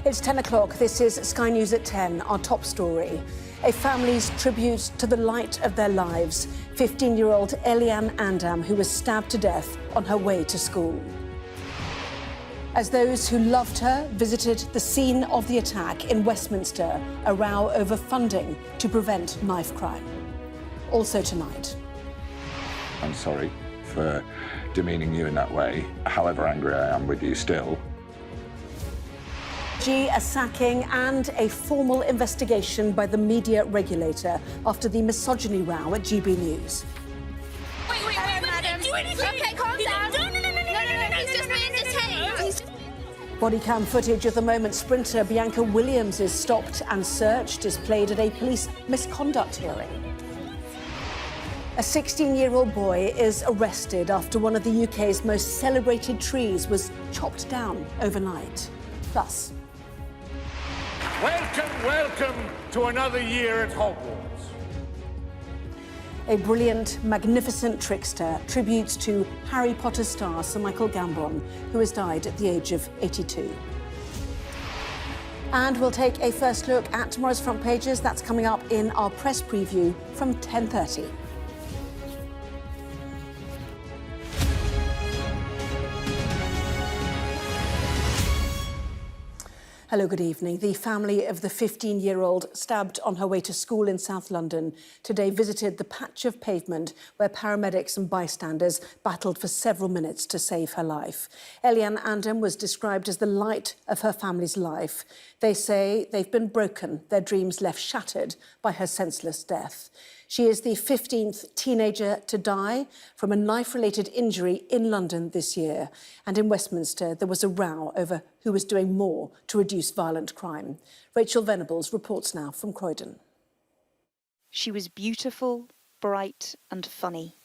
It's 10 o'clock. This is Sky News at 10. Our top story. A family's tribute to the light of their lives. 15-year-old Elianne Andam, who was stabbed to death on her way to school. As those who loved her visited the scene of the attack in Westminster, a row over funding to prevent knife crime. Also tonight. I'm sorry for demeaning you in that way, however angry I am with you still. A sacking and a formal investigation by the media regulator after the misogyny row at GB News. Wait, madam. Okay, calm down. No, he's just being detained. Body cam footage of the moment sprinter Bianca Williams is stopped and searched is played at a police misconduct hearing. A 16-year-old boy is arrested after one of the UK's most celebrated trees was chopped down overnight. Plus, welcome to another year at Hogwarts. A brilliant, magnificent trickster tributes to Harry Potter star Sir Michael Gambon, who has died at the age of 82. And we'll take a first look at tomorrow's front pages. That's coming up in our press preview from 10:30. Hello, good evening. The family of the 15-year-old stabbed on her way to school in South London today visited the patch of pavement where paramedics and bystanders battled for several minutes to save her life. Elianne Andam was described as the light of her family's life. They say they've been broken, their dreams left shattered by her senseless death. She is the 15th teenager to die from a knife-related injury in London this year. And in Westminster, there was a row over who was doing more to reduce violent crime. Rachel Venables reports now from Croydon. She was beautiful, bright and funny.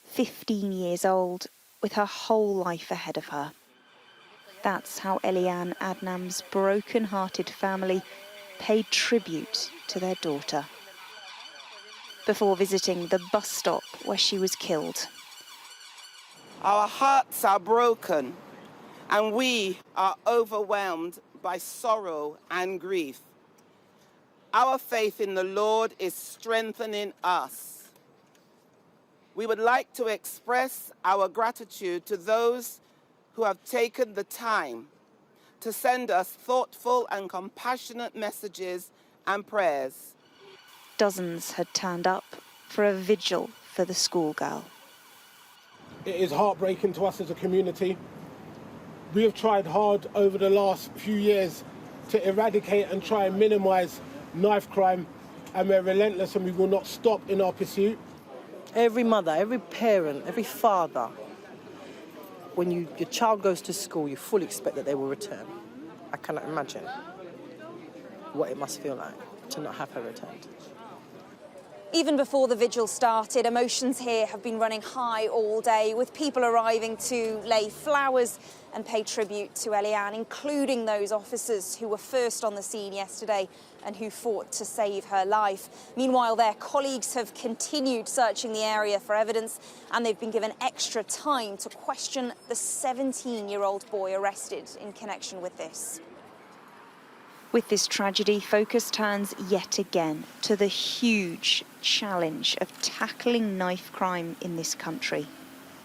15 years old, with her whole life ahead of her. That's how Elianne Andam's broken-hearted family paid tribute to their daughter, before visiting the bus stop where she was killed. Our hearts are broken and we are overwhelmed by sorrow and grief. Our faith in the Lord is strengthening us. We would like to express our gratitude to those who have taken the time to send us thoughtful and compassionate messages and prayers. Dozens had turned up for a vigil for the schoolgirl. It is heartbreaking to us as a community. We have tried hard over the last few years to eradicate and try and minimise knife crime, and we're relentless and we will not stop in our pursuit. Every mother, every parent, every father, when your child goes to school, you fully expect that they will return. I cannot imagine what it must feel like to not have her returned. Even before the vigil started, emotions here have been running high all day, with people arriving to lay flowers and pay tribute to Elianne, including those officers who were first on the scene yesterday and who fought to save her life. Meanwhile, their colleagues have continued searching the area for evidence, and they've been given extra time to question the 17-year-old boy arrested in connection with this. With this tragedy, focus turns yet again to the huge challenge of tackling knife crime in this country.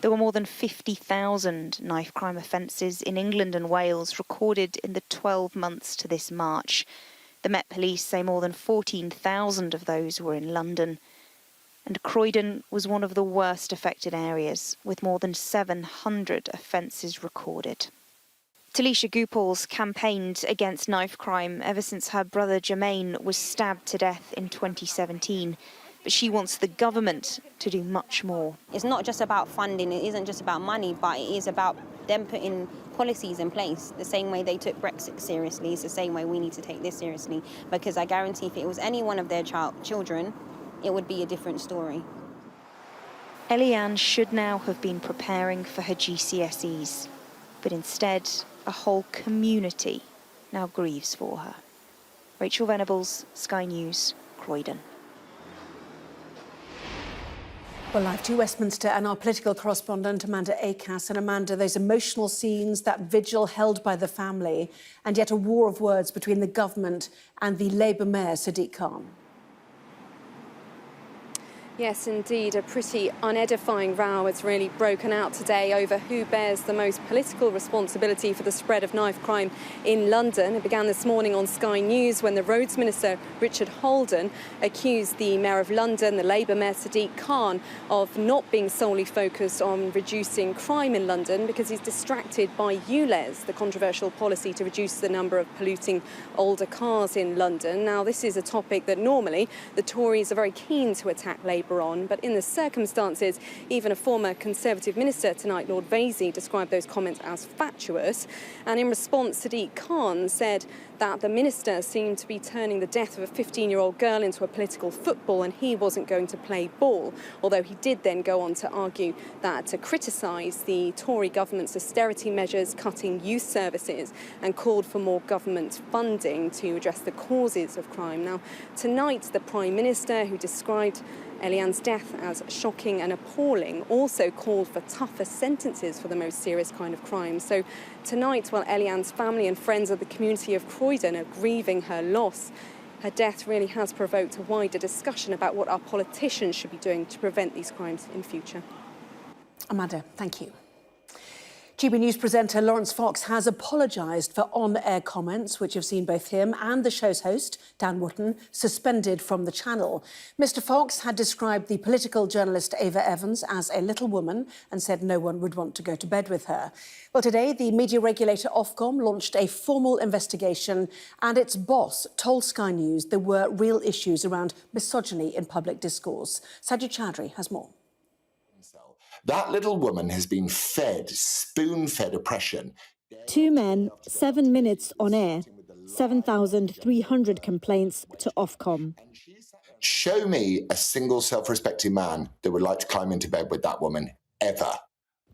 There were more than 50,000 knife crime offences in England and Wales recorded in the 12 months to this March. The Met Police say more than 14,000 of those were in London. And Croydon was one of the worst affected areas, with more than 700 offences recorded. Talisha Goupals campaigned against knife crime ever since her brother Jermaine was stabbed to death in 2017. But she wants the government to do much more. It's not just about funding, it isn't just about money, but it is about them putting policies in place. The same way they took Brexit seriously, it's the same way we need to take this seriously. Because I guarantee if it was any one of their children, it would be a different story. Elianne should now have been preparing for her GCSEs, but instead, a whole community now grieves for her. Rachel Venables, Sky News, Croydon. Well, live to Westminster and our political correspondent, Amanda Acas. And Amanda, those emotional scenes, that vigil held by the family, and yet a war of words between the government and the Labour Mayor, Sadiq Khan. Yes, indeed, a pretty unedifying row has really broken out today over who bears the most political responsibility for the spread of knife crime in London. It began this morning on Sky News when the Roads Minister, Richard Holden, accused the Mayor of London, the Labour Mayor Sadiq Khan, of not being solely focused on reducing crime in London because he's distracted by ULEZ, the controversial policy to reduce the number of polluting older cars in London. Now, this is a topic that normally the Tories are very keen to attack Labour on, but in the circumstances, even a former Conservative minister tonight, Lord Vasey, described those comments as fatuous. And in response, Sadiq Khan said that the minister seemed to be turning the death of a 15-year-old girl into a political football and he wasn't going to play ball, although he did then go on to argue that to criticise the Tory government's austerity measures, cutting youth services, and called for more government funding to address the causes of crime. Now, tonight, the Prime Minister, who described Elianne's death as shocking and appalling, also called for tougher sentences for the most serious kind of crime. So tonight, while Elianne's family and friends of the community of Croydon are grieving her loss, her death really has provoked a wider discussion about what our politicians should be doing to prevent these crimes in future. Amanda, thank you. GB News presenter Laurence Fox has apologised for on-air comments which have seen both him and the show's host, Dan Wootton, suspended from the channel. Mr Fox had described the political journalist Ava Evans as a little woman and said no one would want to go to bed with her. Well, today, the media regulator Ofcom launched a formal investigation and its boss told Sky News there were real issues around misogyny in public discourse. Sajid Chowdhury has more. That little woman has been fed, spoon-fed oppression. 2 men, 7 minutes on air, 7,300 complaints to Ofcom. Show me a single self-respecting man that would like to climb into bed with that woman, ever.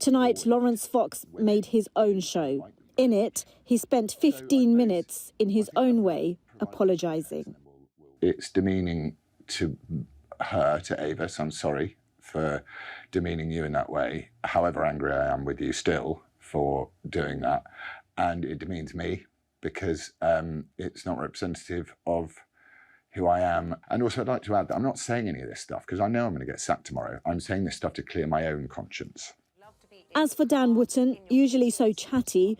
Tonight, Laurence Fox made his own show. In it, he spent 15 minutes, in his own way, apologising. It's demeaning to her, to Ava, so I'm sorry for demeaning you in that way, however angry I am with you still for doing that. And it demeans me because it's not representative of who I am. And also I'd like to add that I'm not saying any of this stuff because I know I'm going to get sacked tomorrow. I'm saying this stuff to clear my own conscience. As for Dan Wootton, usually so chatty,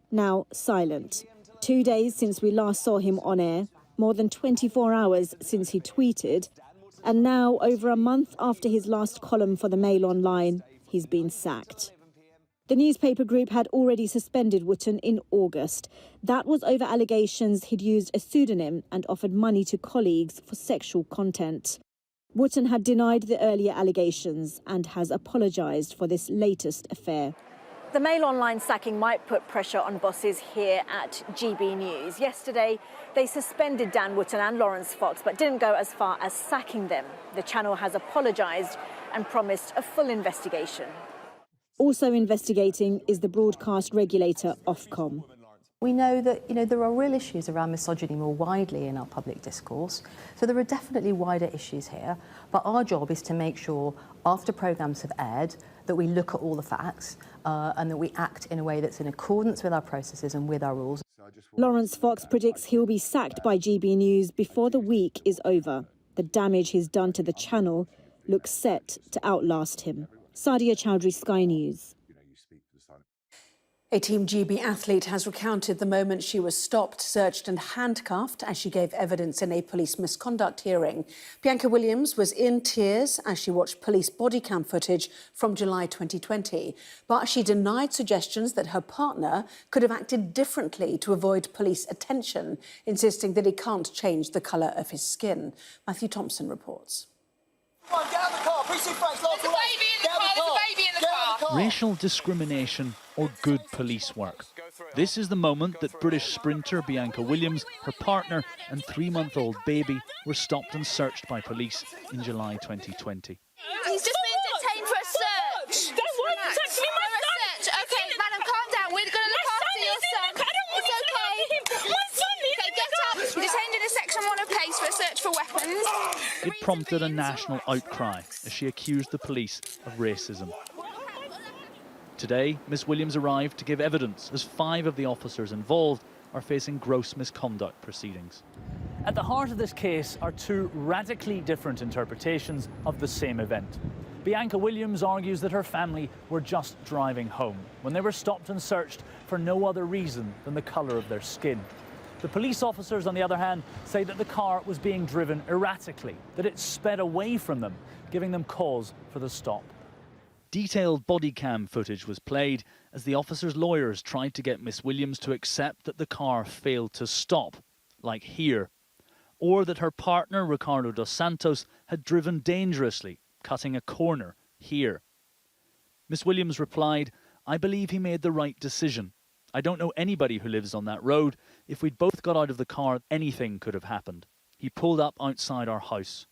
now silent. 2 days since we last saw him on air, more than 24 hours since he tweeted, and now, over a month after his last column for the Mail Online, he's been sacked. The newspaper group had already suspended Wootton in August. That was over allegations he'd used a pseudonym and offered money to colleagues for sexual content. Wootton had denied the earlier allegations and has apologised for this latest affair. The Mail Online sacking might put pressure on bosses here at GB News. Yesterday, they suspended Dan Wootton and Laurence Fox, but didn't go as far as sacking them. The channel has apologised and promised a full investigation. Also investigating is the broadcast regulator Ofcom. We know that, there are real issues around misogyny more widely in our public discourse. So there are definitely wider issues here. But our job is to make sure, after programmes have aired, that we look at all the facts and that we act in a way that's in accordance with our processes and with our rules. Laurence Fox predicts he'll be sacked by GB News before the week is over. The damage he's done to the channel looks set to outlast him. Sadia Chowdhury, Sky News. A Team GB athlete has recounted the moment she was stopped, searched and handcuffed as she gave evidence in a police misconduct hearing. Bianca Williams was in tears as she watched police body cam footage from July 2020. But she denied suggestions that her partner could have acted differently to avoid police attention, insisting that he can't change the colour of his skin. Matthew Thompson reports. Come on, get out of the car. Precinct Frank's There's a baby in the car. There's a baby in the car. Racial discrimination or good police work. This is the moment that British sprinter Bianca Williams, her partner and 3-month-old baby were stopped and searched by police in July 2020. He's just been detained for a search. Why are you touching me, my son? Okay, madam, calm down. We're going to look after your son. I don't want to look after him. My son is Okay, get up. You're detained in a Section 1 of case for a search for weapons. It prompted a national outcry as she accused the police of racism. Today, Miss Williams arrived to give evidence as 5 of the officers involved are facing gross misconduct proceedings. At the heart of this case are 2 radically different interpretations of the same event. Bianca Williams argues that her family were just driving home when they were stopped and searched for no other reason than the colour of their skin. The police officers, on the other hand, say that the car was being driven erratically, that it sped away from them, giving them cause for the stop. Detailed body cam footage was played as the officers' lawyers tried to get Miss Williams to accept that the car failed to stop, like here, or that her partner, Ricardo dos Santos, had driven dangerously, cutting a corner here. Miss Williams replied, "I believe he made the right decision. I don't know anybody who lives on that road. If we'd both got out of the car, anything could have happened. He pulled up outside our house."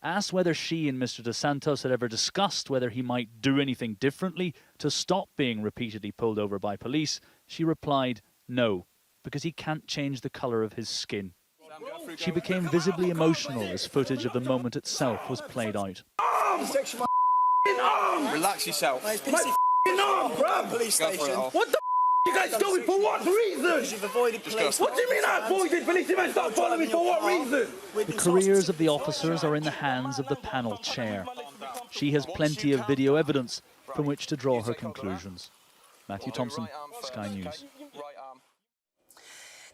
Asked whether she and Mr. dos Santos had ever discussed whether he might do anything differently to stop being repeatedly pulled over by police, she replied, "No, because he can't change the colour of his skin." She became visibly emotional as footage of the moment itself was played out. Relax yourself. My police station. What the you guys doing? For what reason? You've avoided police. What do you mean I avoided police? You guys start following me for what reason? The careers of the officers are in the hands of the panel chair. She has plenty of video evidence from which to draw her conclusions. Matthew Thompson, Sky News.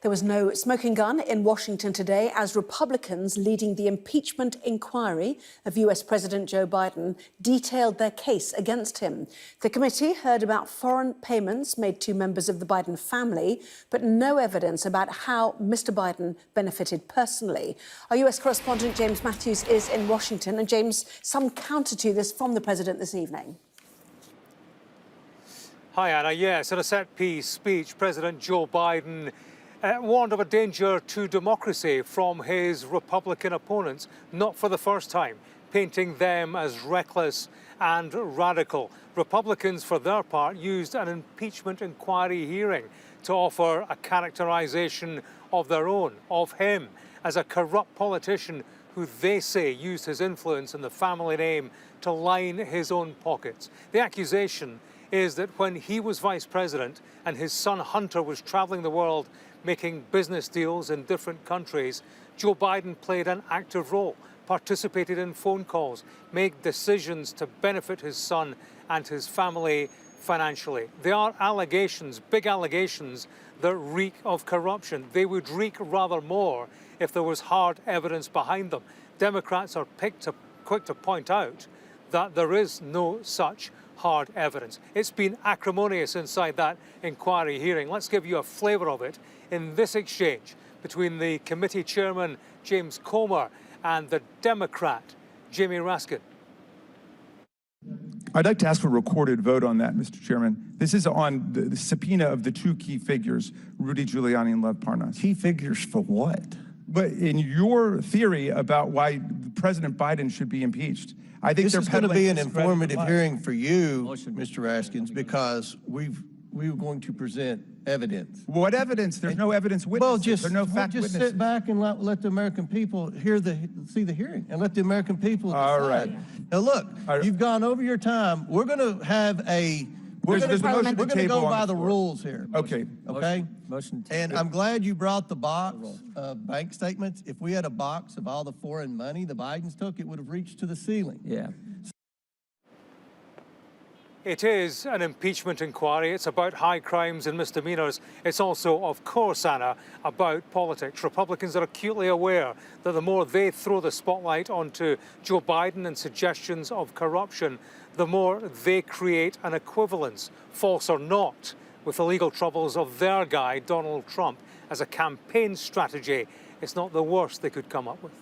There was no smoking gun in Washington today as Republicans leading the impeachment inquiry of US President Joe Biden detailed their case against him. The committee heard about foreign payments made to members of the Biden family, but no evidence about how Mr. Biden benefited personally. Our US correspondent James Matthews is in Washington. And James, some counter to this from the president this evening. Hi, Anna. Yes, in a set-piece speech, President Joe Biden warned of a danger to democracy from his Republican opponents, not for the first time, painting them as reckless and radical. Republicans, for their part, used an impeachment inquiry hearing to offer a characterization of their own, of him, as a corrupt politician who they say used his influence and the family name to line his own pockets. The accusation is that when he was vice president and his son Hunter was traveling the world making business deals in different countries, Joe Biden played an active role, participated in phone calls, made decisions to benefit his son and his family financially. They are allegations, big allegations, that reek of corruption. They would reek rather more if there was hard evidence behind them. Democrats are quick to point out that there is no such hard evidence. It's been acrimonious inside that inquiry hearing. Let's give you a flavour of it in this exchange between the committee chairman, James Comer, and the Democrat, Jamie Raskin. I'd like to ask for a recorded vote on that, Mr. Chairman. This is on the subpoena of the 2 key figures, Rudy Giuliani and Lev Parnas. Key figures for what? But in your theory about why President Biden should be impeached, I think this is going to be an informative hearing for you, Mr. Raskins, because we were going to present evidence. What evidence? There's no evidence witnesses. Well, just, there are no fact just witnesses. sit back and let the American people see the hearing and let the American people decide. All right. Now look, you've gone over your time. We're going to have a We're going to go by the rules here. Okay. Okay? Motion and I'm glad you brought the box of bank statements. If we had a box of all the foreign money the Bidens took, it would have reached to the ceiling. Yeah. It is an impeachment inquiry. It's about high crimes and misdemeanors. It's also, of course, Anna, about politics. Republicans are acutely aware that the more they throw the spotlight onto Joe Biden and suggestions of corruption, the more they create an equivalence, false or not, with the legal troubles of their guy, Donald Trump, as a campaign strategy. It's not the worst they could come up with.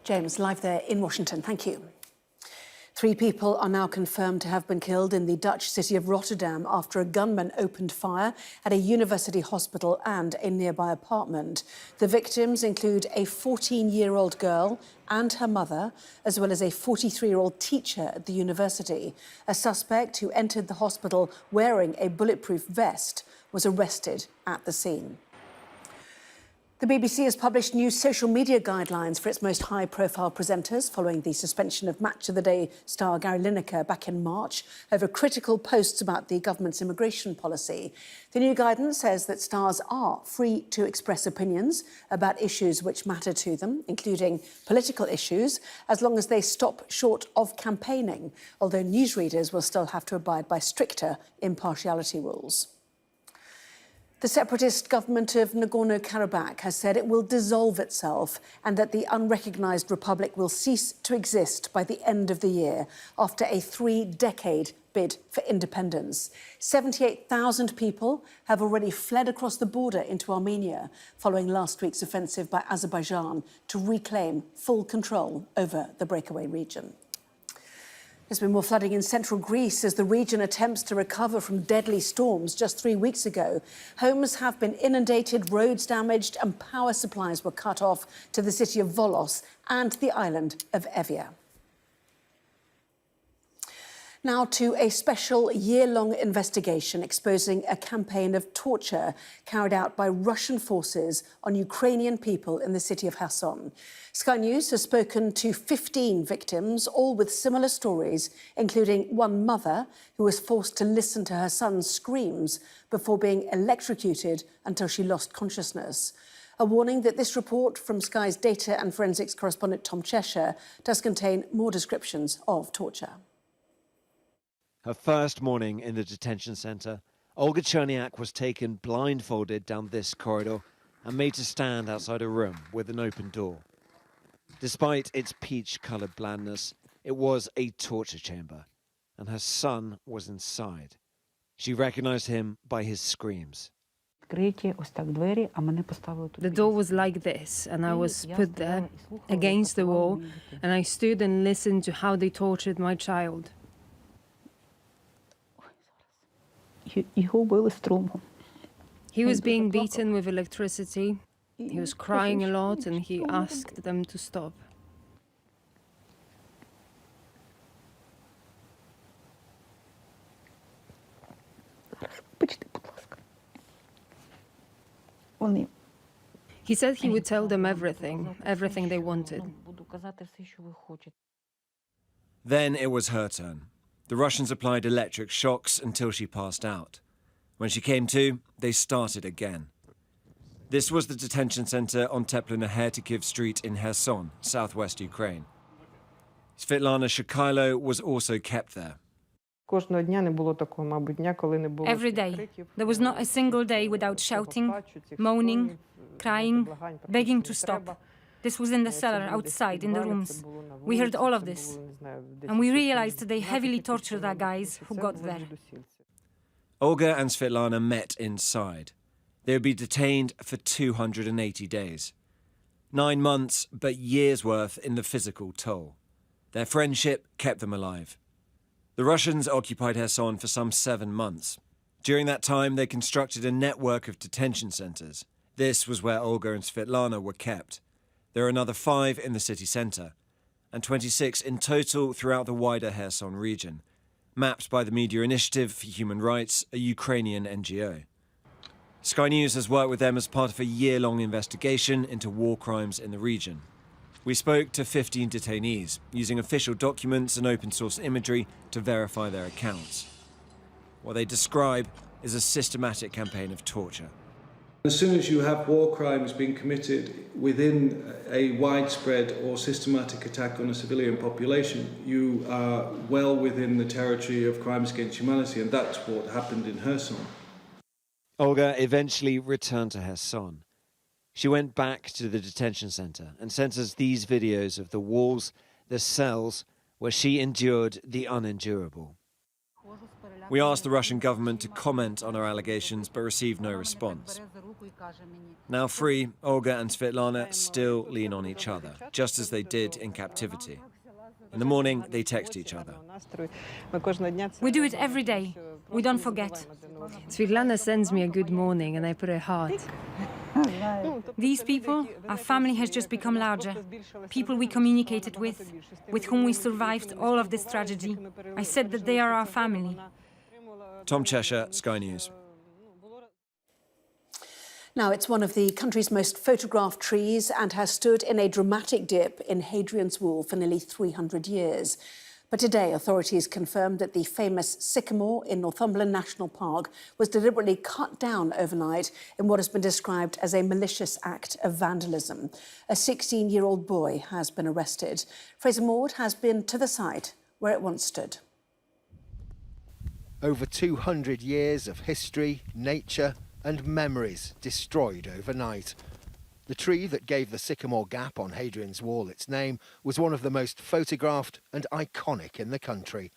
James, live there in Washington. Thank you. 3 people are now confirmed to have been killed in the Dutch city of Rotterdam after a gunman opened fire at a university hospital and a nearby apartment. The victims include a 14-year-old girl and her mother, as well as a 43-year-old teacher at the university. A suspect who entered the hospital wearing a bulletproof vest was arrested at the scene. The BBC has published new social media guidelines for its most high-profile presenters following the suspension of Match of the Day star Gary Lineker back in March over critical posts about the government's immigration policy. The new guidance says that stars are free to express opinions about issues which matter to them, including political issues, as long as they stop short of campaigning, although newsreaders will still have to abide by stricter impartiality rules. The separatist government of Nagorno-Karabakh has said it will dissolve itself and that the unrecognised republic will cease to exist by the end of the year after a 3-decade bid for independence. 78,000 people have already fled across the border into Armenia following last week's offensive by Azerbaijan to reclaim full control over the breakaway region. There's been more flooding in central Greece as the region attempts to recover from deadly storms just 3 weeks ago. Homes have been inundated, roads damaged and power supplies were cut off to the city of Volos and the island of Evia. Now to a special year-long investigation exposing a campaign of torture carried out by Russian forces on Ukrainian people in the city of Kherson. Sky News has spoken to 15 victims, all with similar stories, including one mother who was forced to listen to her son's screams before being electrocuted until she lost consciousness. A warning that this report from Sky's data and forensics correspondent Tom Cheshire does contain more descriptions of torture. Her first morning in the detention centre, Olga Cherniak was taken blindfolded down this corridor and made to stand outside a room with an open door. Despite its peach-coloured blandness, it was a torture chamber, and her son was inside. She recognised him by his screams. The door was like this, and I was put there, against the wall, and I stood and listened to how they tortured my child. He was being beaten with electricity. He was crying a lot and he asked them to stop. He said he would tell them everything they wanted. Then it was her turn. The Russians applied electric shocks until she passed out. When she came to, they started again. This was the detention centre on Teplino-Hertikov Street in Kherson, southwest Ukraine. Svetlana Shakailo was also kept there. Every day. There was not a single day without shouting, moaning, crying, begging to stop. This was in the cellar, outside, in the rooms. We heard all of this. And we realized they heavily tortured our guys who got there. Olga and Svetlana met inside. They would be detained for 280 days. 9 months, but years' worth in the physical toll. Their friendship kept them alive. The Russians occupied Kherson for some 7 months. During that time, they constructed a network of detention centres. This was where Olga and Svetlana were kept. There are another 5 in the city centre, and 26 in total throughout the wider Kherson region, mapped by the Media Initiative for Human Rights, a Ukrainian NGO. Sky News has worked with them as part of a year-long investigation into war crimes in the region. We spoke to 15 detainees, using official documents and open-source imagery to verify their accounts. What they describe is a systematic campaign of torture. As soon as you have war crimes being committed within a widespread or systematic attack on a civilian population, you are well within the territory of crimes against humanity, and that's what happened in Kherson. Olga eventually returned to Kherson. She went back to the detention centre and sent us these videos of the walls, the cells, where she endured the unendurable. We asked the Russian government to comment on our allegations, but received no response. Now free, Olga and Svetlana still lean on each other, just as they did in captivity. In the morning, they text each other. We do it every day. We don't forget. Svetlana sends me a good morning and I put a heart. These people, our family has just become larger. People we communicated with whom we survived all of this tragedy. I said that they are our family. Tom Cheshire, Sky News. Now, it's one of the country's most photographed trees and has stood in a dramatic dip in Hadrian's Wall for nearly 300 years. But today, authorities confirmed that the famous sycamore in Northumberland National Park was deliberately cut down overnight in what has been described as a malicious act of vandalism. A 16-year-old boy has been arrested. Fraser Maud has been to the site where it once stood. Over 200 years of history, nature and memories destroyed overnight. The tree that gave the Sycamore Gap on Hadrian's Wall its name was one of the most photographed and iconic in the country.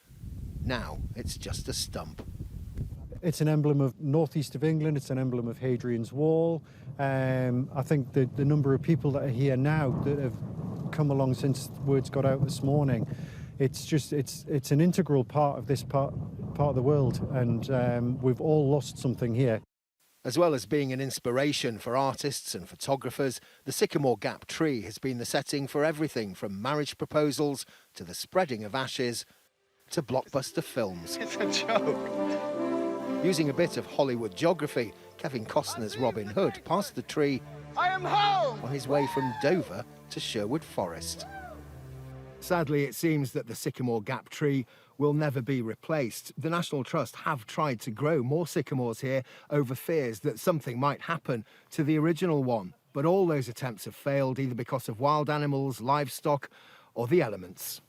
Now it's just a stump. It's an emblem of northeast of England, it's an emblem of Hadrian's Wall. I think the number of people that are here now that have come along since words got out this morning, it's an integral part of this part of the world, and we've all lost something here. As well as being an inspiration for artists and photographers, the Sycamore Gap tree has been the setting for everything from marriage proposals to the spreading of ashes to blockbuster films. It's a joke. Using a bit of Hollywood geography, Kevin Costner's Robin Hood passed the tree I am home! on his way from Dover to Sherwood Forest. Sadly, it seems that the Sycamore Gap tree will never be replaced. The National Trust have tried to grow more sycamores here over fears that something might happen to the original one. But all those attempts have failed, either because of wild animals, livestock, or the elements.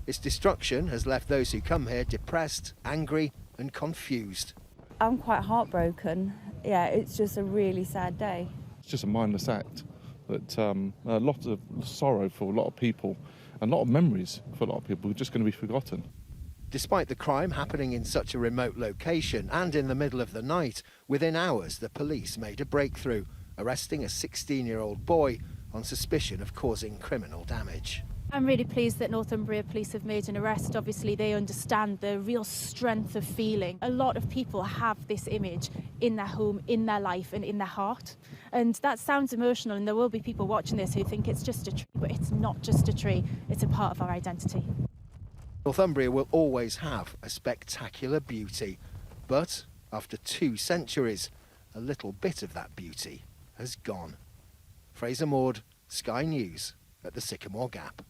Its destruction has left those who come here depressed, angry, and confused. I'm quite heartbroken. Yeah, it's just a really sad day. It's just a mindless act, but a lot of sorrow for a lot of people, and a lot of memories for a lot of people who are just going to be forgotten. Despite the crime happening in such a remote location and in the middle of the night, within hours the police made a breakthrough, arresting a 16-year-old boy on suspicion of causing criminal damage. I'm really pleased that Northumbria Police have made an arrest. Obviously, they understand the real strength of feeling. A lot of people have this image in their home, in their life and in their heart. And that sounds emotional, and there will be people watching this who think it's just a tree, but it's not just a tree. It's a part of our identity. Northumbria will always have a spectacular beauty. But after 2 centuries, a little bit of that beauty has gone. Fraser Maud, Sky News at the Sycamore Gap.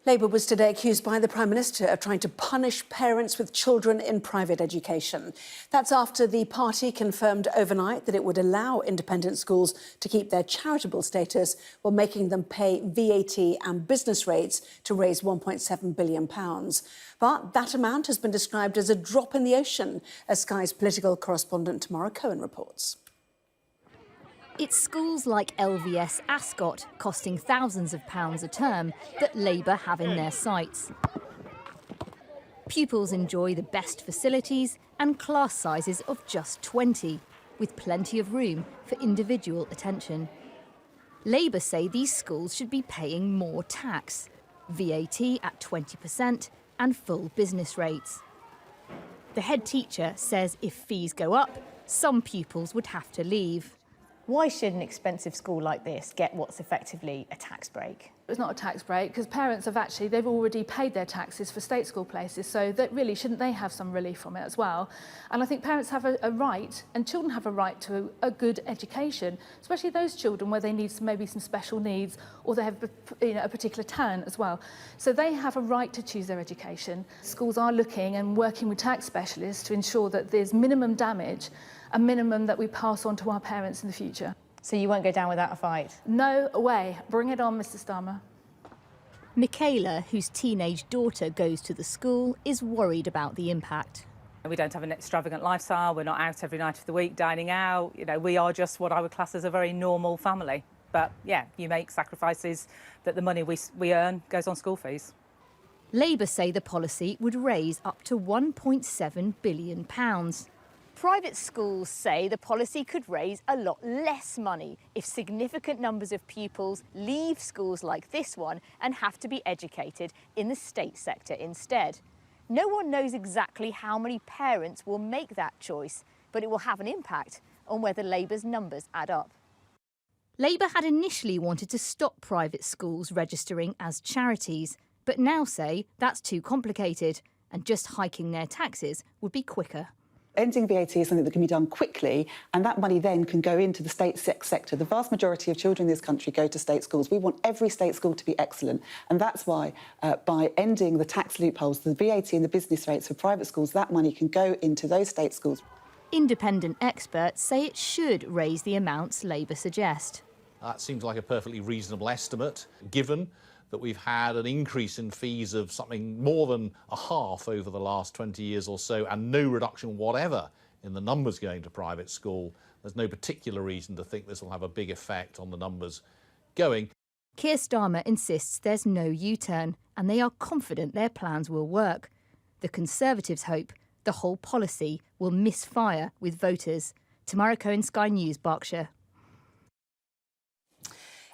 Labour was today accused by the Prime Minister of trying to punish parents with children in private education. That's after the party confirmed overnight that it would allow independent schools to keep their charitable status while making them pay VAT and business rates to raise £1.7 billion. But that amount has been described as a drop in the ocean, as Sky's political correspondent Tamara Cohen reports. It's schools like LVS Ascot, costing thousands of pounds a term, that Labour have in their sights. Pupils enjoy the best facilities and class sizes of just 20, with plenty of room for individual attention. Labour say these schools should be paying more tax, VAT at 20% and full business rates. The head teacher says if fees go up, some pupils would have to leave. Why should an expensive school like this get what's effectively a tax break? It's not a tax break because parents they've already paid their taxes for state school places, so that really shouldn't they have some relief from it as well? And I think parents have a right, and children have a right to a good education, especially those children where they need maybe some special needs or they have a particular talent as well. So they have a right to choose their education. Schools are looking and working with tax specialists to ensure that there's minimum damage, a minimum that we pass on to our parents in the future. So you won't go down without a fight? No way. Bring it on, Mr. Starmer. Michaela, whose teenage daughter goes to the school, is worried about the impact. We don't have an extravagant lifestyle. We're not out every night of the week dining out. We are just what I would class as a very normal family. But yeah, you make sacrifices that the money we earn goes on school fees. Labour say the policy would raise up to £1.7 billion. Private schools say the policy could raise a lot less money if significant numbers of pupils leave schools like this one and have to be educated in the state sector instead. No one knows exactly how many parents will make that choice, but it will have an impact on whether Labour's numbers add up. Labour had initially wanted to stop private schools registering as charities, but now say that's too complicated and just hiking their taxes would be quicker. Ending VAT is something that can be done quickly, and that money then can go into the state sector. The vast majority of children in this country go to state schools. We want every state school to be excellent, and that's why, by ending the tax loopholes, the VAT and the business rates for private schools, that money can go into those state schools. Independent experts say it should raise the amounts Labour suggest. That seems like a perfectly reasonable estimate, given that we've had an increase in fees of something more than a half over the last 20 years or so, and no reduction whatever in the numbers going to private school. There's no particular reason to think this will have a big effect on the numbers going. Keir Starmer insists there's no U-turn, and they are confident their plans will work. The Conservatives hope the whole policy will misfire with voters. Tamara Cohen, Sky News, Berkshire.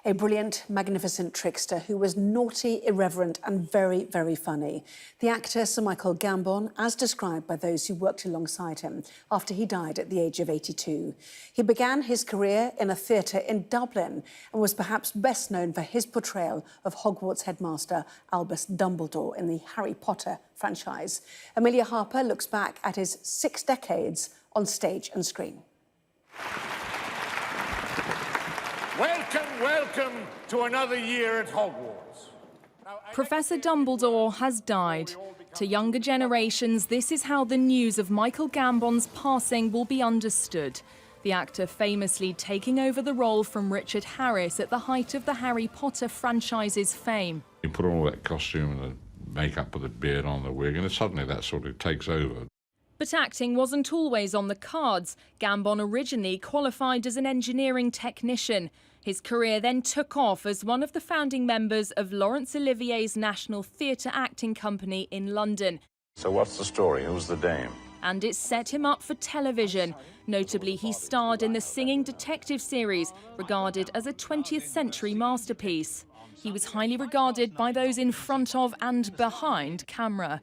A brilliant, magnificent trickster who was naughty, irreverent and very, very funny. The actor Sir Michael Gambon, as described by those who worked alongside him after he died at the age of 82. He began his career in a theatre in Dublin and was perhaps best known for his portrayal of Hogwarts headmaster Albus Dumbledore in the Harry Potter franchise. Amelia Harper looks back at his 6 decades on stage and screen. Welcome to another year at Hogwarts. Professor Dumbledore has died. To younger generations, this is how the news of Michael Gambon's passing will be understood. The actor famously taking over the role from Richard Harris at the height of the Harry Potter franchise's fame. You put on all that costume and the makeup with the beard on, the wig, and suddenly that sort of takes over. But acting wasn't always on the cards. Gambon originally qualified as an engineering technician. His career then took off as one of the founding members of Laurence Olivier's National Theatre Acting Company in London. So what's the story? Who's the dame? And it set him up for television. Notably, he starred in the singing detective series, regarded as a 20th century masterpiece. He was highly regarded by those in front of and behind camera.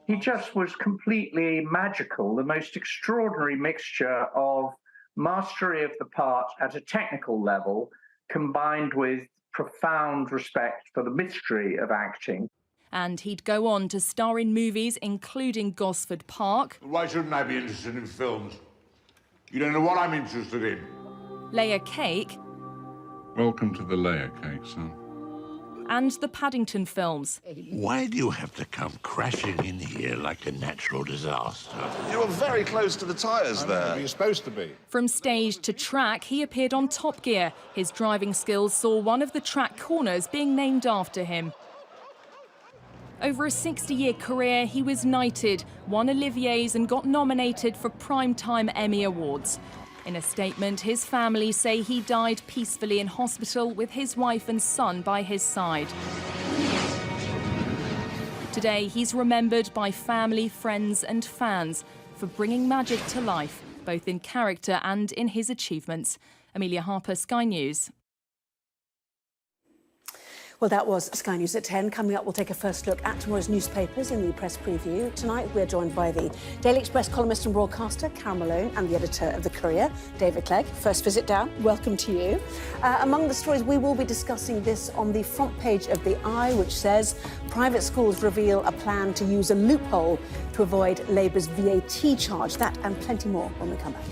He just was completely magical, the most extraordinary mixture of mastery of the part at a technical level, combined with profound respect for the mystery of acting. And he'd go on to star in movies including Gosford Park. Why shouldn't I be interested in films? You don't know what I'm interested in. Layer Cake. Welcome to the layer cake, son. And the Paddington films. Why do you have to come crashing in here like a natural disaster? You were very close to the tyres there. You're supposed to be. From stage to track, he appeared on Top Gear. His driving skills saw one of the track corners being named after him. Over a 60-year career, he was knighted, won Olivier's and got nominated for Primetime Emmy Awards. In a statement, his family say he died peacefully in hospital with his wife and son by his side. Today, he's remembered by family, friends and fans for bringing magic to life, both in character and in his achievements. Amelia Harper, Sky News. Well, that was Sky News at 10. Coming up, we'll take a first look at tomorrow's newspapers in the press preview. Tonight, we're joined by the Daily Express columnist and broadcaster, Carol Malone, and the editor of The Courier, David Clegg. First visit down, welcome to you. Among the stories, we will be discussing this on the front page of The Eye, which says private schools reveal a plan to use a loophole to avoid Labour's VAT charge. That and plenty more when we come back.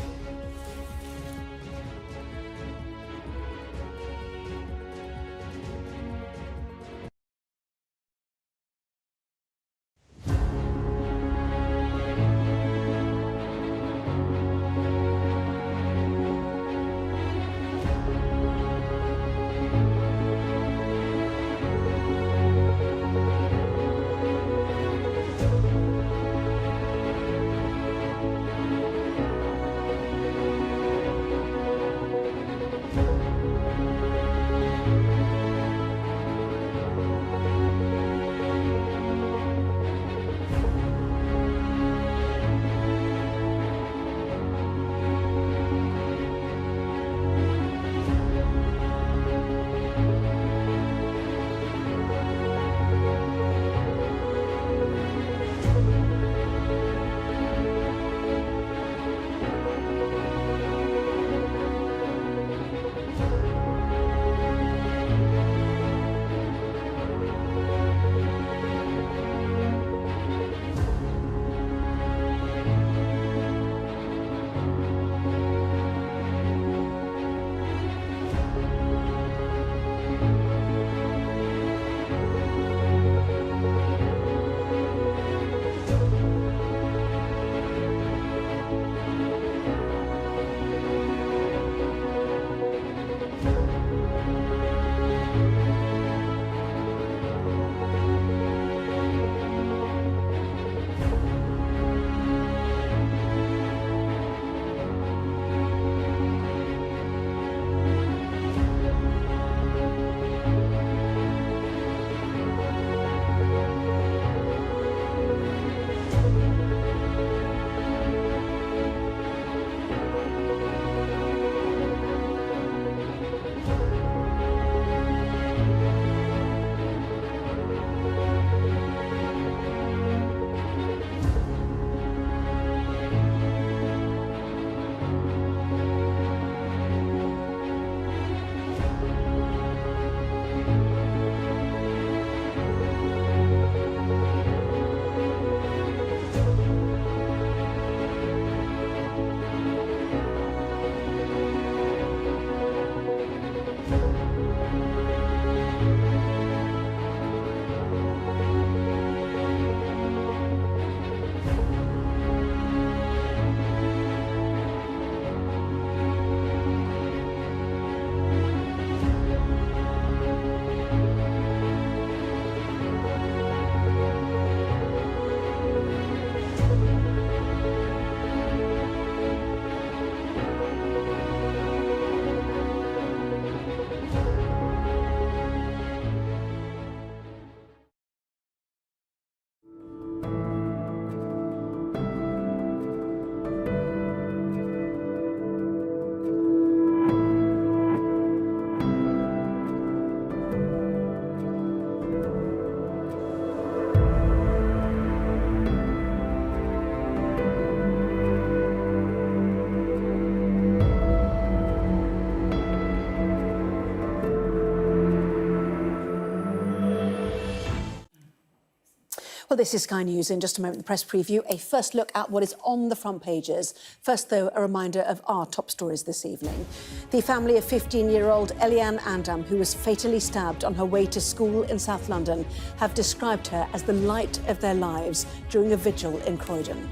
Well, this is Sky News. In just a moment, the press preview, a first look at what is on the front pages. First, though, a reminder of our top stories this evening. The family of 15-year-old Elianne Andam, who was fatally stabbed on her way to school in South London, have described her as the light of their lives during a vigil in Croydon.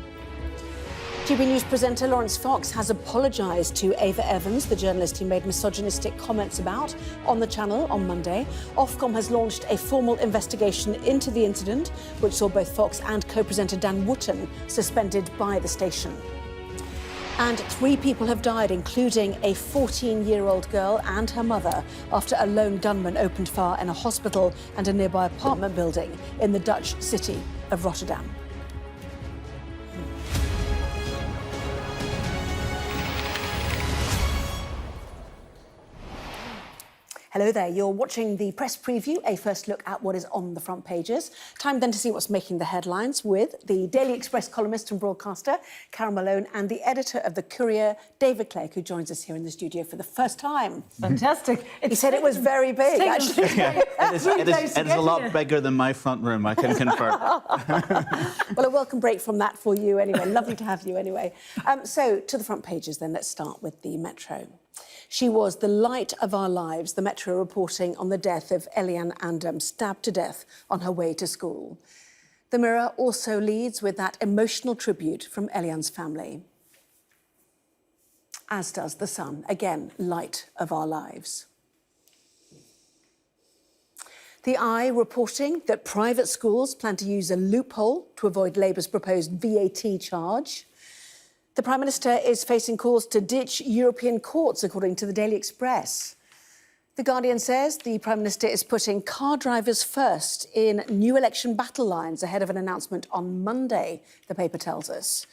GB News presenter Laurence Fox has apologised to Ava Evans, the journalist he made misogynistic comments about on the channel on Monday. Ofcom has launched a formal investigation into the incident, which saw both Fox and co-presenter Dan Wootton suspended by the station. And 3 people have died, including a 14-year-old girl and her mother, after a lone gunman opened fire in a hospital and a nearby apartment building in the Dutch city of Rotterdam. Hello there, you're watching the press preview, a first look at what is on the front pages. Time then to see what's making the headlines with the Daily Express columnist and broadcaster, Carol Malone, and the editor of The Courier, David Clegg, who joins us here in the studio for the first time. Fantastic. He said it was very big, actually. It is a lot bigger than my front room, I can confirm. Well, a welcome break from that for you anyway. Lovely to have you anyway. So, to the front pages then, let's start with the Metro. She was the light of our lives, the Metro reporting on the death of Elianne Andam, stabbed to death on her way to school. The Mirror also leads with that emotional tribute from Elianne's family. As does The Sun, again, light of our lives. The Eye reporting that private schools plan to use a loophole to avoid Labour's proposed VAT charge. The Prime Minister is facing calls to ditch European courts, according to the Daily Express. The Guardian says the Prime Minister is putting car drivers first in new election battle lines ahead of an announcement on Monday, the paper tells us.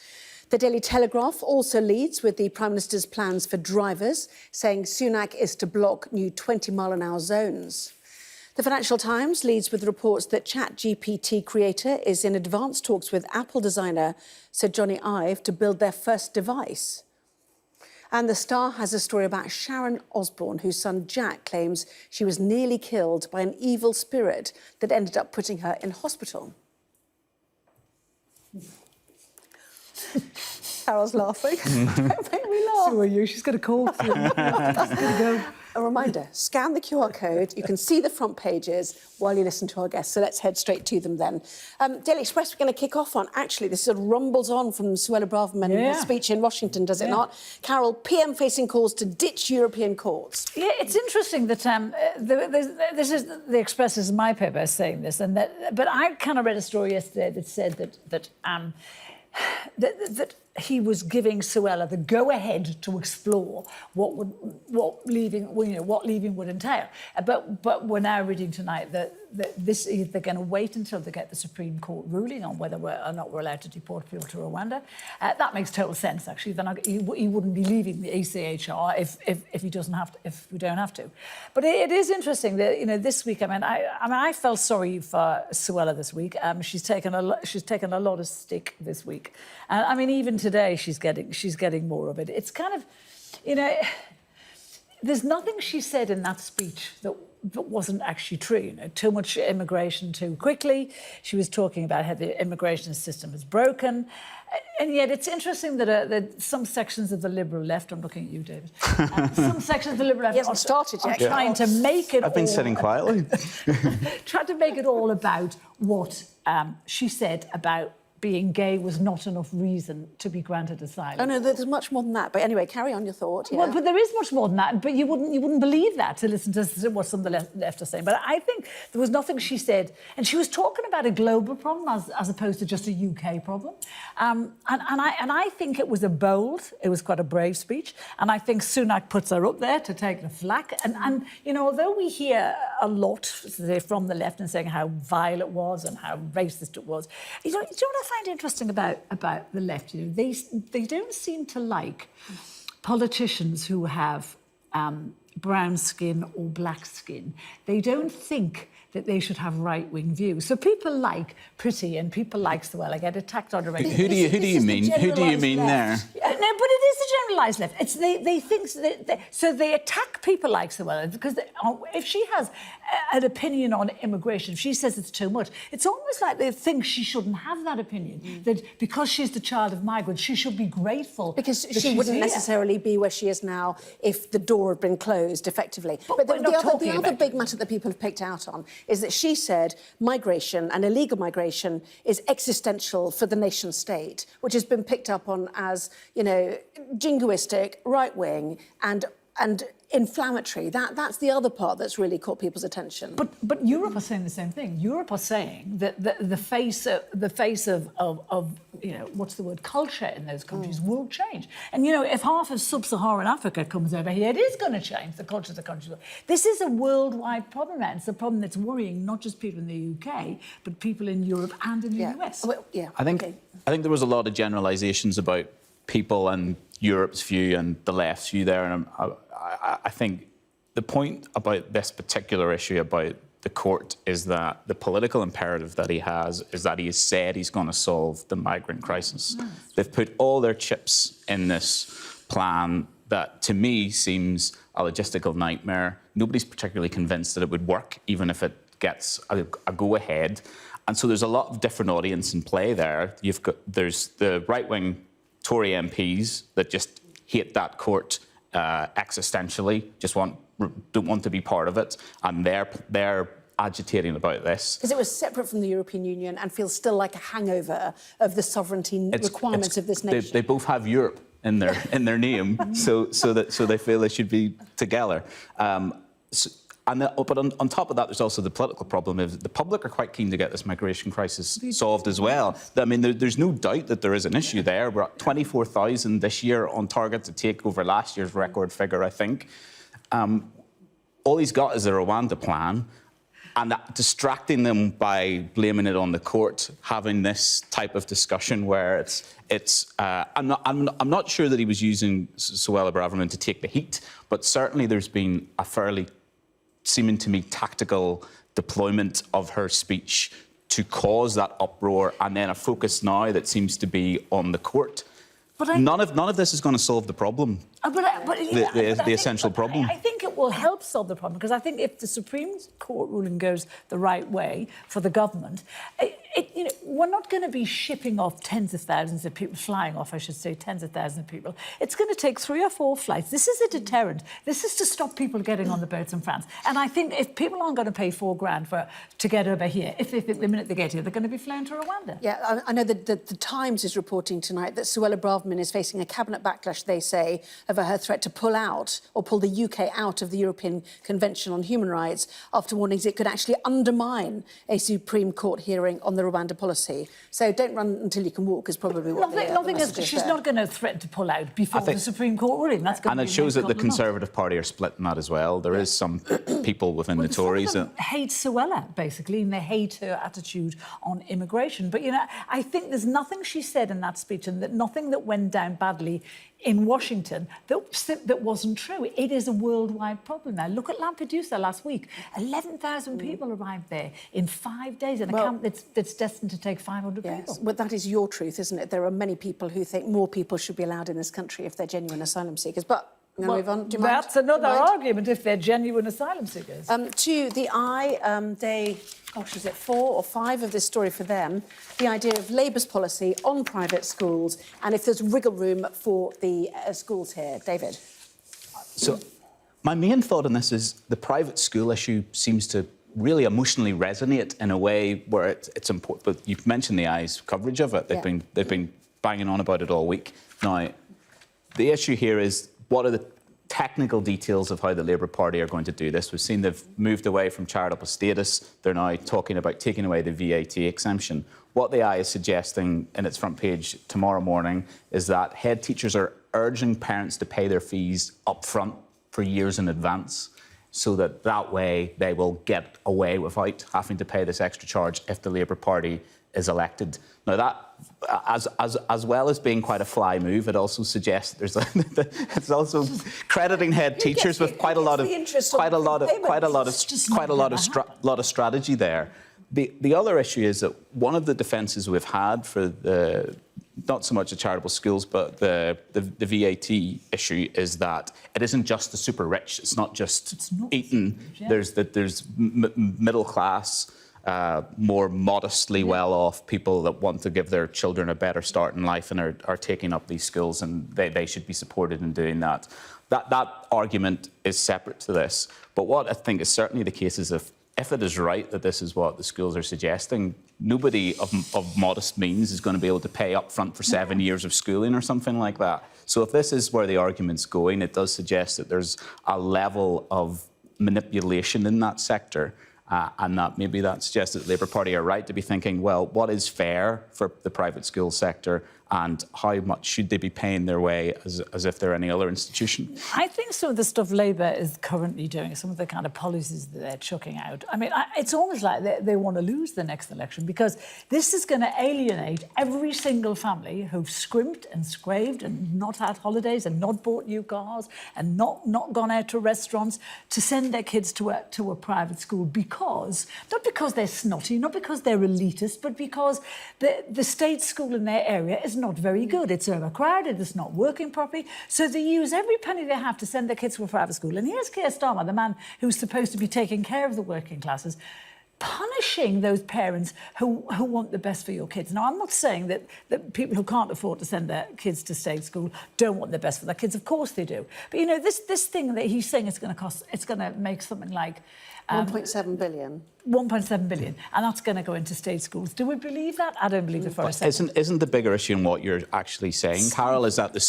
The Daily Telegraph also leads with the Prime Minister's plans for drivers, saying Sunak is to block new 20-mile-an-hour zones. The Financial Times leads with reports that ChatGPT creator is in advanced talks with Apple designer Sir Johnny Ive to build their first device. And The Star has a story about Sharon Osbourne, whose son Jack claims she was nearly killed by an evil spirit that ended up putting her in hospital. Carol's laughing. Don't make me laugh. So are you. She's got a cold. A reminder, scan the QR code. You can see the front pages while you listen to our guests. So let's head straight to them then. Daily Express, we're going to kick off on, actually, this sort of rumbles on from Suella Braverman's speech in Washington, does it not? Carol, PM facing calls to ditch European courts. Yeah, it's interesting that this is the Express is my paper saying this, and but I kind of read a story yesterday that said that he was giving Suella the go-ahead to explore what leaving would entail. But we're now reading tonight that they're going to wait until they get the Supreme Court ruling on whether or not we're allowed to deport people to Rwanda. That makes total sense, actually. He wouldn't be leaving the ECHR if he doesn't have to, if we don't have to. But it is interesting that this week. I felt sorry for Suella this week. She's taken a lot of stick this week. Even today she's getting more of it. It's kind of, there's nothing she said in that speech that wasn't actually true. Too much immigration too quickly. She was talking about how the immigration system is broken. And yet it's interesting that some sections of the Liberal left, I'm looking at you, David, some sections of the Liberal left are trying to make it I've been sitting quietly. Trying to make it all about what she said about being gay was not enough reason to be granted asylum. Oh no, there's much more than that. But anyway, carry on your thought. Yeah. Well, but there is much more than that. But you wouldn't believe that to listen to what some of the left are saying. But I think there was nothing she said, and she was talking about a global problem as opposed to just a UK problem. And I think it was quite a brave speech. And I think Sunak puts her up there to take the flak. And although we hear a lot from the left and saying how vile it was and how racist it was, you know what I find interesting about the left? They don't seem to like politicians who have brown skin or black skin. They don't think that they should have right-wing views. So people like Pretty and people like Suella get attacked on a regular basis. Who do you mean? Who do you mean there? No, but it is the generalised left. They think so they attack people like Suella because if she has an opinion on immigration, if she says it's too much, it's almost like they think she shouldn't have that opinion, that because she's the child of migrants, she should be grateful. Because she wouldn't necessarily be where she is now if the door had been closed, effectively. But the other big matter that people have picked out on is that she said migration and illegal migration is existential for the nation state, which has been picked up on as, you know, jingoistic, right-wing and inflammatory. That's the other part that's really caught people's attention. But Europe are saying the same thing. Europe are saying that the face of you know, what's the word, culture in those countries will change. And you know, if half of sub-Saharan Africa comes over here, it is going to change the culture of the country. This is a worldwide problem, and it's a problem that's worrying not just people in the UK, but people in Europe and in the US. Well, I think there was a lot of generalisations about people and Europe's view and the left's view there, and I think the point about this particular issue about the court is that the political imperative that he has is that he has said he's going to solve the migrant crisis. They've put all their chips in this plan that, to me, seems a logistical nightmare. Nobody's particularly convinced that it would work, even if it gets a go-ahead. And so there's a lot of different audience in play there. There's the right-wing Tory MPs that just hate that court existentially, don't want to be part of it, and they're agitating about this. Because it was separate from the European Union and feels still like a hangover of the sovereignty requirements of this nation. They both have Europe in their name, so they feel they should be together. But on top of that, there's also the political problem. The public are quite keen to get this migration crisis solved as well. I mean, there's no doubt that there is an issue there. We're at 24,000 this year, on target to take over last year's record figure, I think. All he's got is a Rwanda plan, and distracting them by blaming it on the court, having this type of discussion where I'm not sure that he was using Suella Braverman to take the heat, but certainly there's been a fairly, seeming to me, tactical deployment of her speech to cause that uproar, and then a focus now that seems to be on the court. But none of this is going to solve the problem. The essential problem. I think it will help solve the problem, because I think if the Supreme Court ruling goes the right way for the government, you know, we're not going to be shipping off tens of thousands of people, flying off, I should say, tens of thousands of people. It's going to take 3 or 4 flights. This is a deterrent. This is to stop people getting on the boats in France. And I think if people aren't going to pay $4,000 to get over here, if they think the minute they get here, they're going to be flown to Rwanda. Yeah, I know that the Times is reporting tonight that Suella Braverman is facing a cabinet backlash, they say, over her threat to pull out, or pull the UK out of the European Convention on Human Rights, after warnings it could actually undermine a Supreme Court hearing on the Rwanda policy. So don't run until you can walk is probably what the message is. She's not going to threaten to pull out before the Supreme Court ruling. That's going and it shows that the Conservative Party are split in that as well. There is some people within the Tories that hate Suella, basically, and they hate her attitude on immigration. But, you know, I think there's nothing she said in that speech, and nothing that went down badly in Washington that wasn't true. It is a worldwide problem now. Look at Lampedusa last week. 11,000 people arrived there in 5 days in a camp that's destined to take 500 people. Well, that is your truth, isn't it? There are many people who think more people should be allowed in this country if they're genuine asylum seekers. But move on. Do you mind? That's another argument if they're genuine asylum seekers. To the eye, day, gosh, is it 4 or 5 of this story for them? The idea of Labour's policy on private schools, and if there's wriggle room for the schools here. David? So my main thought on this is the private school issue seems to really emotionally resonate in a way where it's important. But you've mentioned the Eye's coverage of it. They've been banging on about it all week. Now, the issue here is, what are the technical details of how the Labour Party are going to do this? We've seen they've moved away from charitable status. They're now talking about taking away the VAT exemption. What the Eye is suggesting in its front page tomorrow morning is that head teachers are urging parents to pay their fees up front for years in advance, so that way they will get away without having to pay this extra charge if the Labour Party is elected. Now, that, as well as being quite a fly move, it also suggests it's also crediting head teachers with quite a lot of strategy there. The other issue is that one of the defences we've had for the not so much the charitable schools, but the VAT issue is that it isn't just the super rich. It's not just Eton. Yeah. There's middle class, more modestly well-off people that want to give their children a better start in life and are taking up these schools, and they should be supported in doing that. That argument is separate to this. But what I think is certainly the case is if it is right that this is what the schools are suggesting, nobody of modest means is going to be able to pay up front for 7 years of schooling or something like that. So if this is where the argument's going, it does suggest that there's a level of manipulation in that sector, and that maybe that suggests that the Labour Party are right to be thinking, well, what is fair for the private school sector and how much should they be paying their way as if they're any other institution? I think some of the stuff Labour is currently doing, some of the kind of policies that they're chucking out, I mean, it's almost like they want to lose the next election, because this is going to alienate every single family who've scrimped and scraved and not had holidays and not bought new cars and not gone out to restaurants to send their kids to a private school, because, not because they're snotty, not because they're elitist, but because the state school in their area is not very good. It's overcrowded, it's not working properly. So they use every penny they have to send their kids to a private school. And here's Keir Starmer, the man who's supposed to be taking care of the working classes, punishing those parents who want the best for your kids. Now, I'm not saying that people who can't afford to send their kids to state school don't want the best for their kids. Of course they do. But, you know, this thing that he's saying it's going to make something like 1.7 billion. 1.7 billion, and that's going to go into state schools. Do we believe that? I don't believe it for a second. Isn't the bigger issue in what you're actually saying, Carol, is that the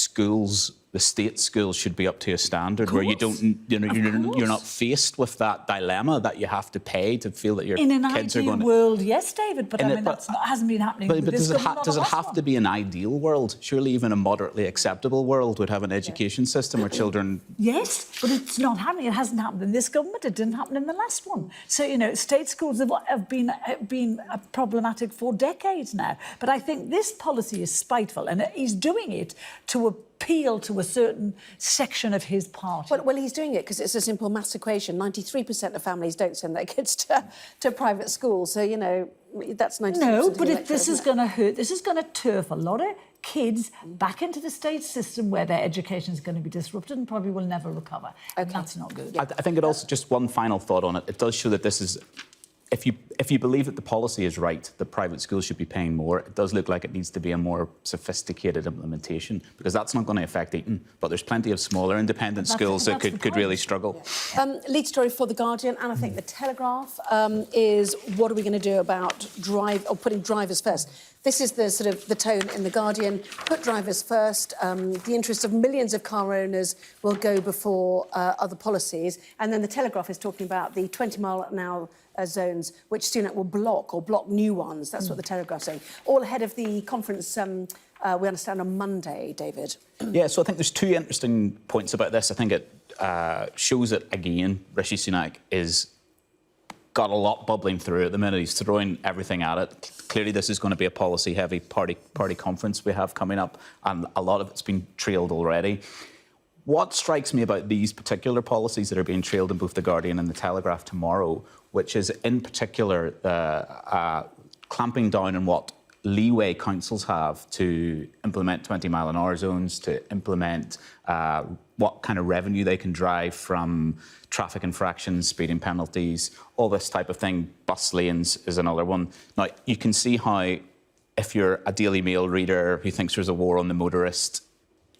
state schools should be up to a standard where you don't, you're not faced with that dilemma that you have to pay to feel that your kids are going to... In an ideal world, yes, David, but I mean, that hasn't been happening. But does it have to be an ideal world? Surely even a moderately acceptable world would have an education system where children... Yes, but it's not happening. It hasn't happened in this government. It didn't happen in the last one. So, you know, state schools have been problematic for decades now. But I think this policy is spiteful, and he's doing it to appeal to a certain section of his party. Well, he's doing it because it's a simple maths equation. 93% of families don't send their kids to private schools. So, you know, that's 93%. No, but this is going to hurt. This is going to turf a lot of kids back into the state system where their education is going to be disrupted and probably will never recover. Okay. And that's not good. I think it also, just one final thought on it, it does show that this is... If you believe that the policy is right, that private schools should be paying more, it does look like it needs to be a more sophisticated implementation, because that's not going to affect Eton. But there's plenty of smaller independent schools that could really struggle. Yeah. Lead story for The Guardian, and I think The Telegraph, is what are we going to do about putting drivers first? This is the tone in The Guardian. Put drivers first. The interests of millions of car owners will go before other policies. And then The Telegraph is talking about the 20-mile-an-hour zones, which Sunak will block new ones. That's what The Telegraph's saying. All ahead of the conference, we understand, on Monday, David. Yeah, so I think there's two interesting points about this. I think it shows that, again, Rishi Sunak got a lot bubbling through at the minute. He's throwing everything at it. Clearly, this is going to be a policy-heavy party conference we have coming up, and a lot of it's been trailed already. What strikes me about these particular policies that are being trailed in both The Guardian and The Telegraph tomorrow, which is in particular clamping down on what leeway councils have to implement 20-mile-an-hour zones, to implement what kind of revenue they can drive from traffic infractions, speeding penalties, all this type of thing. Bus lanes is another one. Now, you can see how, if you're a Daily Mail reader who thinks there's a war on the motorist,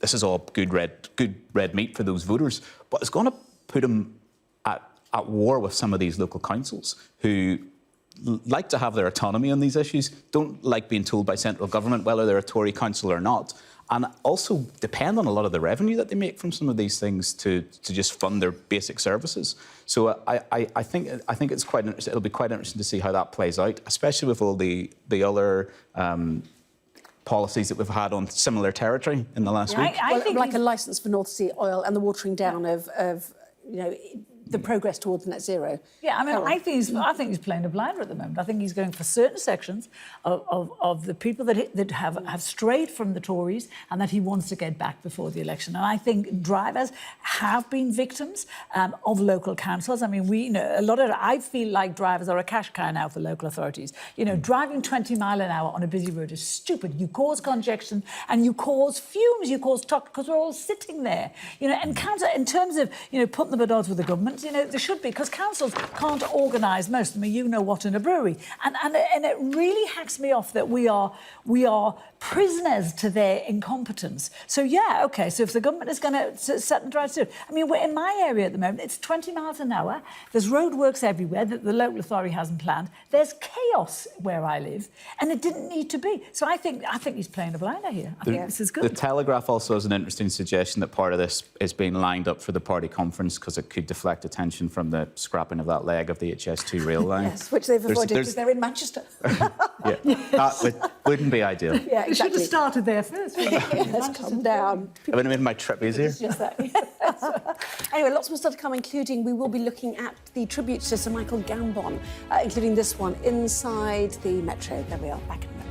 this is all good red meat for those voters. But it's going to put them at war with some of these local councils who like to have their autonomy on these issues, don't like being told by central government whether they're a Tory council or not, and also depend on a lot of the revenue that they make from some of these things to just fund their basic services. So I think it's quite interesting. It'll be quite interesting to see how that plays out, especially with all the other policies that we've had on similar territory in the last week. I think like a licence for North Sea oil and the watering down of the progress towards net zero. Yeah, I mean, I think he's playing a blinder at the moment. I think he's going for certain sections of the people that have strayed from the Tories and that he wants to get back before the election. And I think drivers have been victims of local councils. I mean, I feel like drivers are a cash cow now for local authorities. You know, driving 20 miles an hour on a busy road is stupid. You cause congestion and you cause fumes, you cause talk, because we're all sitting there. You know, and in terms of, putting them at odds with the government, there should be, because councils can't organise most. I mean, you know what in a brewery. And it really hacks me off that we are prisoners to their incompetence. So, yeah, OK, so if the government is going to set and try to do it. I mean, we're in my area at the moment, it's 20 miles an hour. There's roadworks everywhere that the local authority hasn't planned. There's chaos where I live, and it didn't need to be. So I think he's playing a blinder here. I think this is good. The Telegraph also has an interesting suggestion that part of this is being lined up for the party conference because it could deflect attention from the scrapping of that leg of the HS2 rail line. Yes, which they've avoided because they're in Manchester. Yeah, that wouldn't be ideal. Yeah, exactly. You should have started there first. Let's calm down. I would have made my trip easier. It's just that. Anyway, lots more stuff to come, including we will be looking at the tributes to Sir Michael Gambon, including this one inside the Metro. There we are, back in a moment.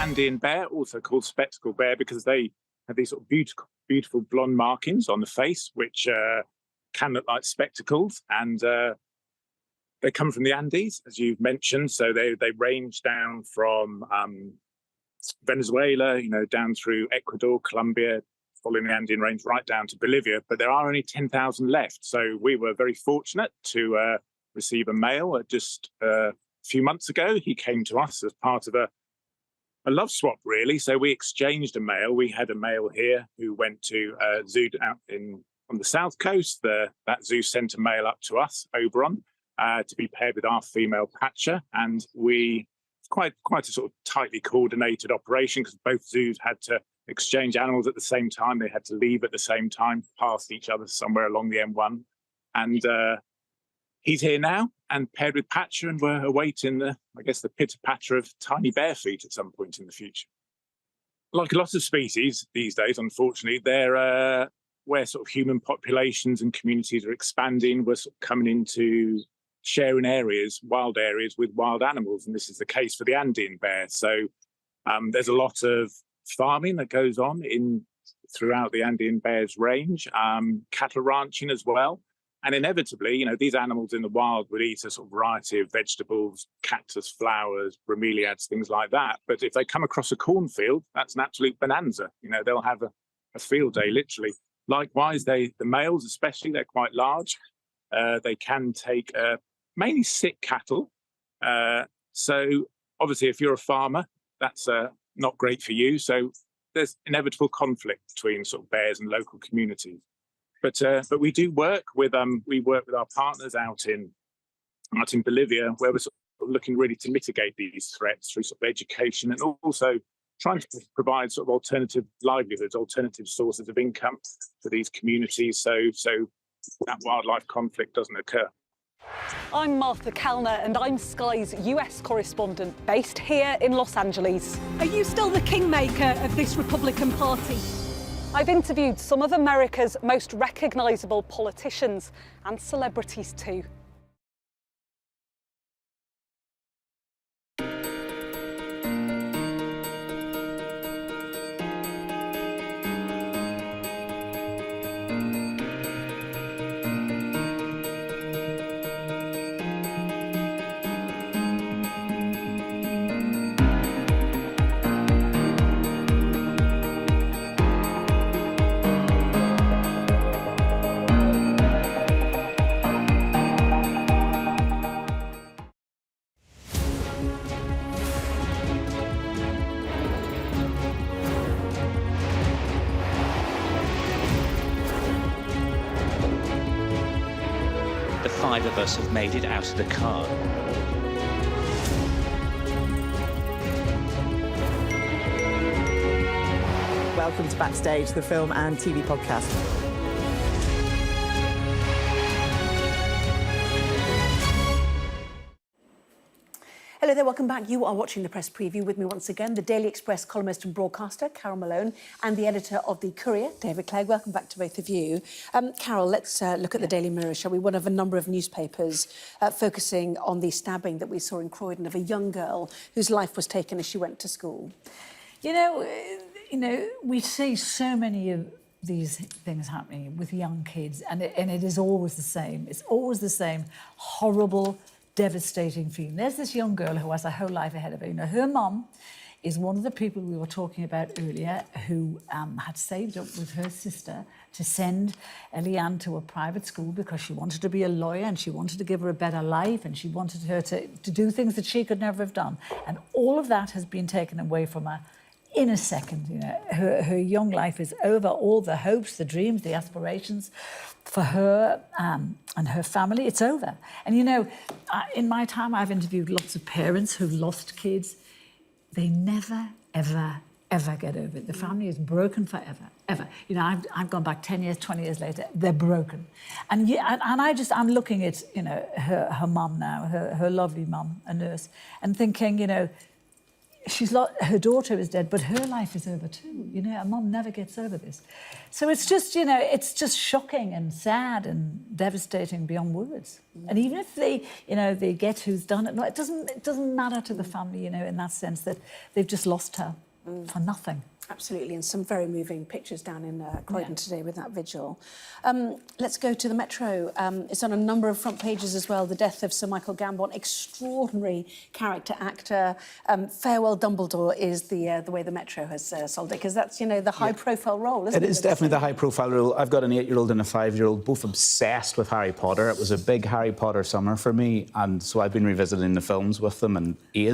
Andean bear, also called spectacle bear, because they have these sort of beautiful blonde markings on the face, which can look like spectacles, and they come from the Andes, as you've mentioned. So they range down from Venezuela, down through Ecuador, Colombia, following the Andean range right down to Bolivia. But there are only 10,000 left. So we were very fortunate to receive a male just a few months ago. He came to us as part of a love swap, really. So we exchanged a male. We had a male here who went to a zoo out on the south coast. That zoo sent a male up to us, Oberon, to be paired with our female patcher. And it's quite a sort of tightly coordinated operation, because both zoos had to exchange animals at the same time. They had to leave at the same time, past each other somewhere along the M1. And he's here now and paired with Patcher, and we're awaiting the pitter-patter of tiny bare feet at some point in the future. Like a lot of species these days, unfortunately, they're where sort of human populations and communities are expanding. We're sort of coming into sharing areas, wild areas with wild animals, and this is the case for the Andean bear. So there's a lot of farming that goes on throughout the Andean bear's range, cattle ranching as well. And inevitably, these animals in the wild would eat a sort of variety of vegetables, cactus, flowers, bromeliads, things like that. But if they come across a cornfield, that's an absolute bonanza. They'll have a field day, literally. Likewise, the males especially, they're quite large. They can take mainly sick cattle. So obviously, if you're a farmer, that's not great for you. So there's inevitable conflict between sort of bears and local communities. But we do work with our partners out in Bolivia, where we're sort of looking really to mitigate these threats through sort of education, and also trying to provide sort of alternative livelihoods, alternative sources of income for these communities, so that wildlife conflict doesn't occur. I'm Martha Kellner, and I'm Sky's US correspondent based here in Los Angeles. Are you still the kingmaker of this Republican Party? I've interviewed some of America's most recognisable politicians and celebrities too. Five of us have made it out of the car. Welcome to Backstage, the film and TV podcast. Hello there, welcome back. You are watching the Press Preview. With me once again, the Daily Express columnist and broadcaster, Carol Malone, and the editor of The Courier, David Clegg. Welcome back to both of you. Carol, let's look at the Daily Mirror, shall we? One of a number of newspapers focusing on the stabbing that we saw in Croydon of a young girl whose life was taken as she went to school. You know, we see so many of these things happening with young kids, and it is always the same. It's always the same horrible, devastating feeling. There's this young girl who has her whole life ahead of her. You know, her mum is one of the people we were talking about earlier who had saved up with her sister to send Elianne to a private school because she wanted to be a lawyer and she wanted to give her a better life and she wanted her to do things that she could never have done. And all of that has been taken away from her in a second. You know, her young life is over. All the hopes, the dreams, the aspirations for her and her family, it's over. And you know, in my time, I've interviewed lots of parents who've lost kids. They never, ever, ever get over it. The family is broken forever, ever. You know, I've gone back 10 years, 20 years later, they're broken. And I'm looking at, you know, her mum now, her lovely mum, a nurse, and thinking, you know, her daughter is dead, but her life is over too. You know, her mum never gets over this. So it's just, you know, it's just shocking and sad and devastating beyond words. And even if they, you know, they get who's done it, no, it doesn't matter to the family, you know, in that sense that they've just lost her for nothing. Absolutely, and some very moving pictures down in Croydon today with that vigil. Let's go to the Metro. It's on a number of front pages as well. The death of Sir Michael Gambon, extraordinary character actor. Farewell Dumbledore is the way the Metro has sold it, because that's, you know, the high-profile role, isn't it? It is definitely the high-profile role. I've got an 8-year-old and a 5-year-old, both obsessed with Harry Potter. It was a big Harry Potter summer for me, and so I've been revisiting the films with them, and he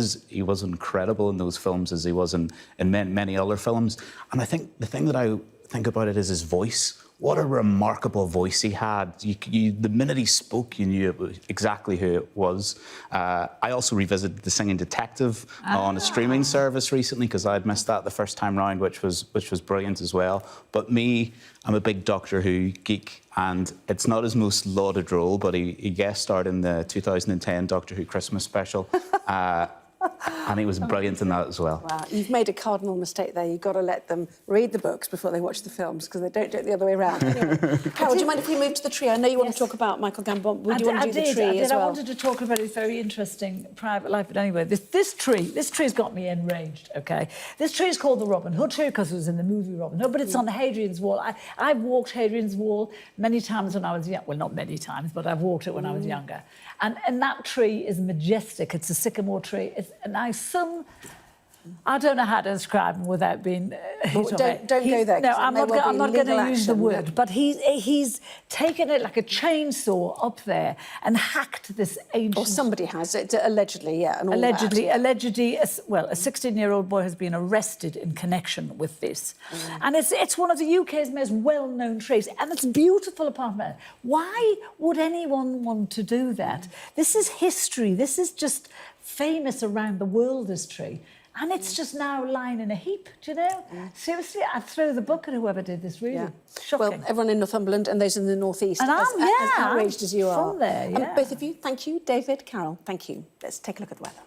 was incredible in those films as he was in many other films. And I think the thing that I think about it is his voice. What a remarkable voice he had. The minute he spoke, you knew it was exactly who it was. I also revisited The Singing Detective on a streaming service recently because I'd missed that the first time round, which was brilliant as well. But I'm a big Doctor Who geek, and it's not his most lauded role, but he guest starred in the 2010 Doctor Who Christmas special. And he was brilliant in that as well. Wow, you've made a cardinal mistake there. You've got to let them read the books before they watch the films, because they don't do it the other way around. Anyway, Carol, do you mind if we move to the tree? I know you want to talk about Michael Gambon. Would you want to do the tree as well? I wanted to talk about his very interesting private life. But anyway, this tree's got me enraged, OK? This tree is called the Robin Hood tree because it was in the movie Robin Hood, but it's on Hadrian's Wall. I've walked Hadrian's Wall many times when I was young. Well, not many times, but I've walked it when I was younger. And that tree is majestic. It's a sycamore tree. I don't know how to describe him without being don't go there. No, I'm not going to use the word. But he's taken it like a chainsaw up there and hacked this ancient. Or somebody has it, allegedly, yeah. And allegedly, a 16-year-old boy has been arrested in connection with this, and it's one of the UK's most well-known trees, and it's beautiful apart from that. Why would anyone want to do that? This is history. This is just famous around the world, this tree. And it's just now lying in a heap, do you know? Seriously, I'd throw the book at whoever did this, really. Shocking. Well, everyone in Northumberland and those in the North East, and as outraged as you are. From there, Both of you, thank you. David, Carol, thank you. Let's take a look at the weather.